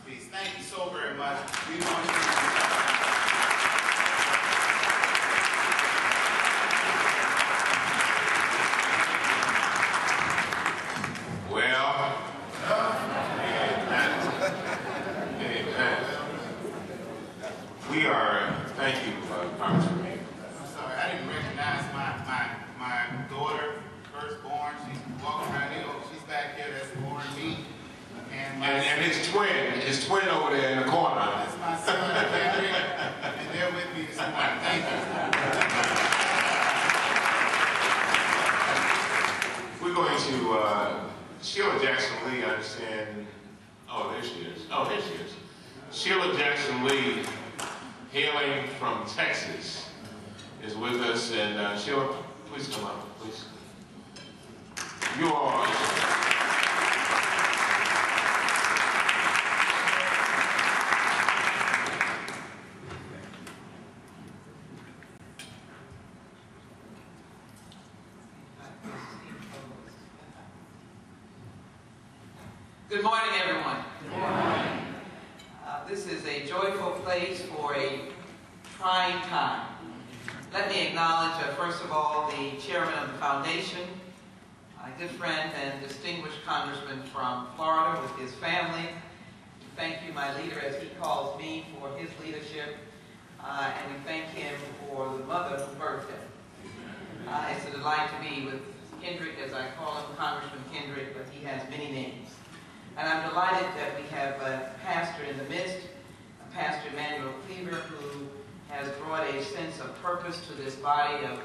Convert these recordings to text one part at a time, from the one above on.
Peace. Thank you so very much. We want to well, amen. We are, thank you, Congressman. I'm sorry, I didn't recognize my daughter, firstborn. She's walking around here. Oh, she's back here. That's Lauren me. And his twin over there in the corner. That's my son, Henry, and they're with me this morning. Thank you. We're going to, Sheila Jackson Lee, I understand. Oh, there she is. Oh, there she is. Sheila Jackson Lee, hailing from Texas, is with us. And Sheila, please come up, please. You all. Good morning, everyone. Good morning. This is a joyful place for a trying time. Let me acknowledge, first of all, the chairman of the foundation, my good friend and distinguished congressman from Florida with his family. Thank you, my leader, as he calls me, for his leadership. And we thank him for the mother who birthed him. It's a delight to be with Kendrick, as I call him, Congressman Kendrick, but he has many names. And I'm delighted that we have a pastor in the midst, Pastor Emmanuel Cleaver, who has brought a sense of purpose to this body of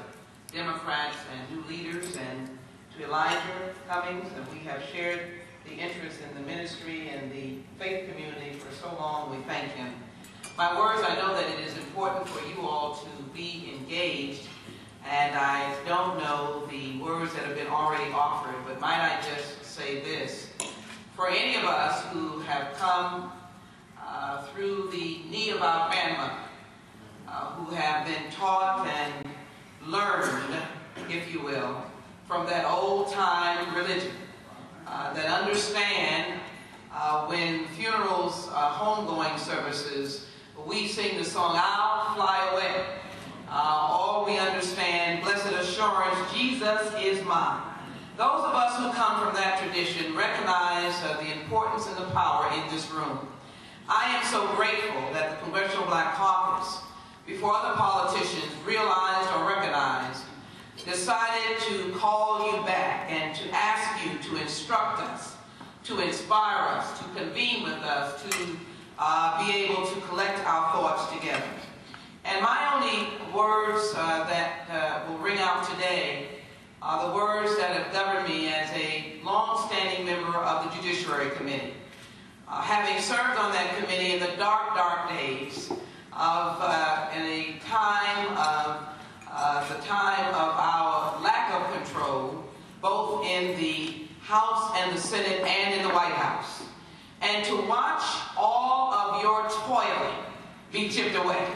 Democrats and new leaders, and to Elijah Cummings, and we have shared the interest in the ministry and the faith community for so long. We thank him. My words, I know that it is important for you all to be engaged, and I don't know the words that have been already offered, but might I just say this. For any of us who have come through the need of Alabama, who have been taught and learned, if you will, from that old-time religion, that understand when funerals, homegoing services, we sing the song, "I'll fly away." All we understand, blessed assurance, Jesus is mine. Those of us who come from that tradition recognize the importance and the power in this room. I am so grateful that the Congressional Black Caucus, before other politicians realized or recognized, decided to call you back and to ask you to instruct us, to inspire us, to convene with us, to be able to collect our thoughts together. And my only words that will ring out today are the words that have governed me as a long-standing member of the Judiciary Committee. Having served on that committee in the dark, dark days of in a time of our lack of control, both in the House and the Senate and in the White House, and to watch all of your toiling be chipped away,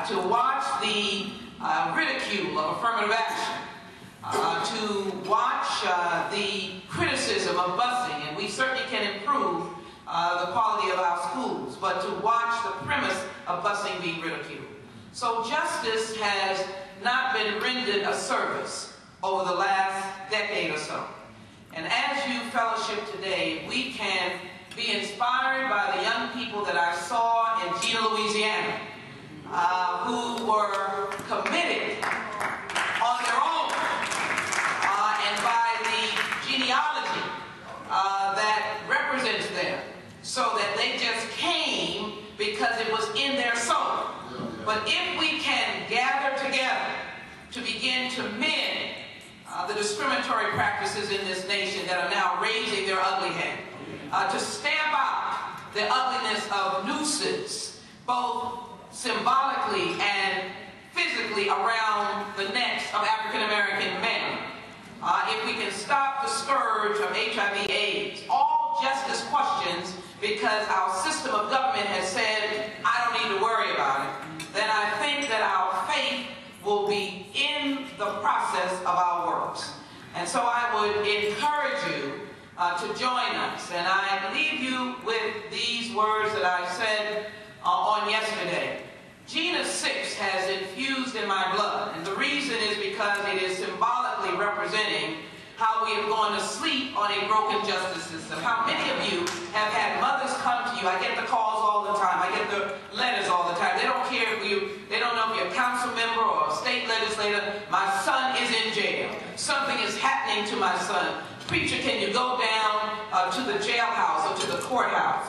to watch the ridicule of affirmative action, to watch the criticism of busing, and we certainly can improve the quality of our schools, but to watch the premise of busing being ridiculed. So justice has not been rendered a service over the last decade or so. And as you fellowship today, we can be inspired by the young people that I saw in Gina, Louisiana, who were committed on their own, and by the genealogy that represents them, so that they just came because it was in their soul. But if we can gather together to begin to mend the discriminatory practices in this nation that are now raising their ugly head, to stamp out the ugliness of nooses, both symbolically and physically around the necks of African American men, if we can stop the scourge of HIV/AIDS, all justice questions, because our system of government has said, I don't need to worry about it, then I think that our faith will be in the process of our works. And so I would encourage you to join us, and I leave you with words that I said on yesterday. Gina 6 has infused in my blood, and the reason is because it is symbolically representing how we have gone to sleep on a broken justice system. How many of you have had mothers come to you? I get the calls all the time. I get the letters all the time. They don't care if they don't know if you're a council member or a state legislator. My son is in jail. Something is happening to my son. Preacher, can you go down to the jailhouse or to the courthouse?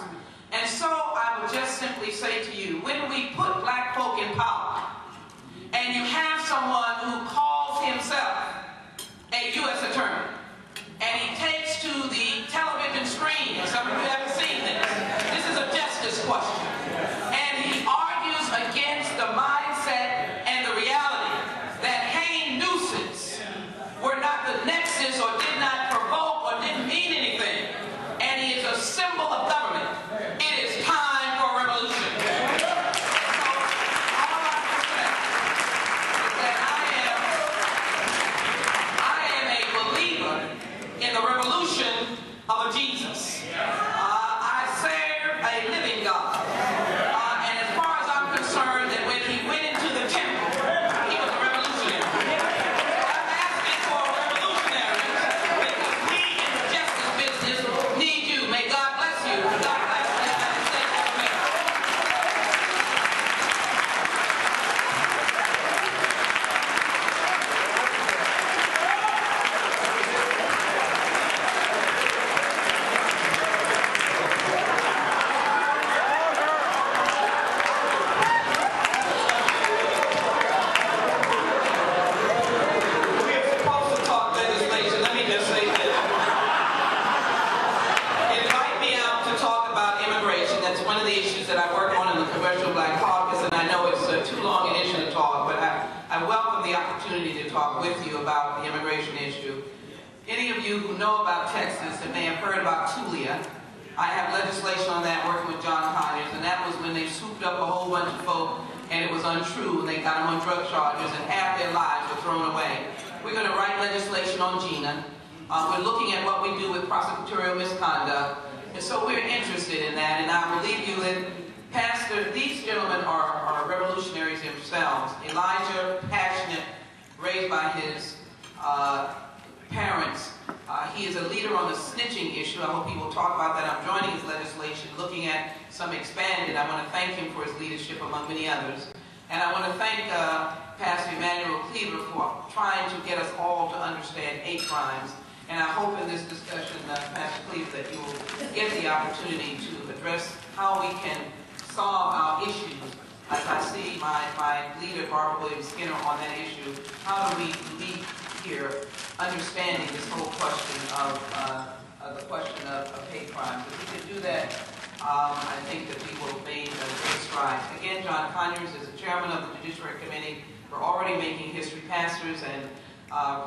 And so I would just simply say to you, when we put black folk in power, and you have someone who calls himself a U.S. attorney, and he takes to the television screen, some of you haven't seen this, this is a justice question, and he argues against the mindset and the reality that hanging nooses were not the nexus or did not provoke or didn't mean anything, and he is a symbol of government. It is time for a revolution. So all I can say is that I am a believer in the revolution of a Jesus. I serve a living God. And as far as I'm concerned, that when he went into the temple, he was a revolutionary. I'm asking for a revolutionary because we in the justice business need you. May God bless you. God bless the United States of America. We're supposed to talk legislation. Let me just say this. Invite me out to talk about immigration. That's one of the issues that I work on in the Congressional Black Caucus, and I know it's too long an issue to talk, but I welcome the opportunity to talk with you about the immigration issue. Any of you who know about Texas and may have heard about Tulia, I have legislation on that working with John Conyers, and that was when they swooped up a whole bunch of folk and it was untrue, and they got them on drug charges and half their lives were thrown away. We're going to write legislation on Gina. We're looking at what we do with prosecutorial misconduct, and so we're interested in that, and I believe you that Pastor, these gentlemen are revolutionaries themselves. Elijah, passionate, raised by his parents. He is a leader on the snitching issue. I hope he will talk about that. I'm joining his legislation, looking at some expanded. I want to thank him for his leadership among many others. And I want to thank Pastor Emmanuel Cleaver for trying to get us all to understand hate crimes. And I hope in this discussion, Pastor Cleaver, that you will get the opportunity to address how we can solve our issues. As I see my leader, Barbara Williams-Skinner, on that issue, how do we leave here understanding this whole question of hate crimes? If we can do that, I think that we will have made great strides. Again, John Conyers is the chairman of the Judiciary Committee. We're already making history. Pastors and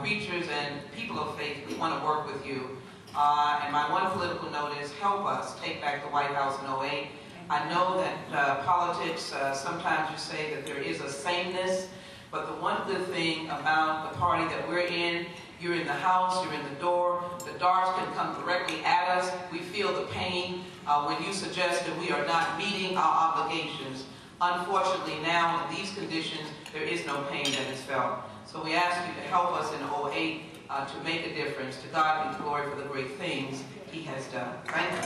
preachers and people of faith, we want to work with you. And my one political note is help us take back the White House in 2008. I know that politics, sometimes you say that there is a sameness, but the one good thing about the party that we're in, you're in the house, you're in the door, the darts can come directly at us. We feel the pain when you suggest that we are not meeting our obligations. Unfortunately, now in these conditions, there is no pain that is felt. So we ask you to help us in 2008 to make a difference. To God be glory for the great things he has done. Thank you.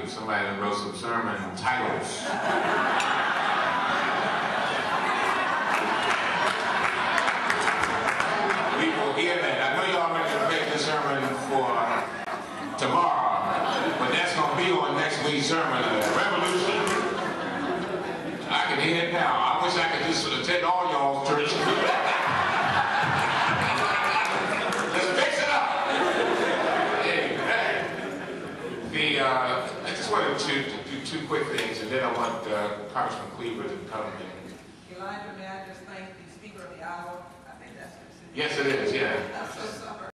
Somebody wrote some sermon titles. We will hear that. I know y'all ready to make the sermon for tomorrow, but that's going to be on next week's sermon, Revolution. I can hear it now. I wish I could just attend all y'all's churches. I just wanted to do two quick things, and then I want Congressman Cleaver to come in. Elijah, may I just thank the Speaker of the Hour? I think that's what it is. Yes, it is, yeah. I'm so sorry.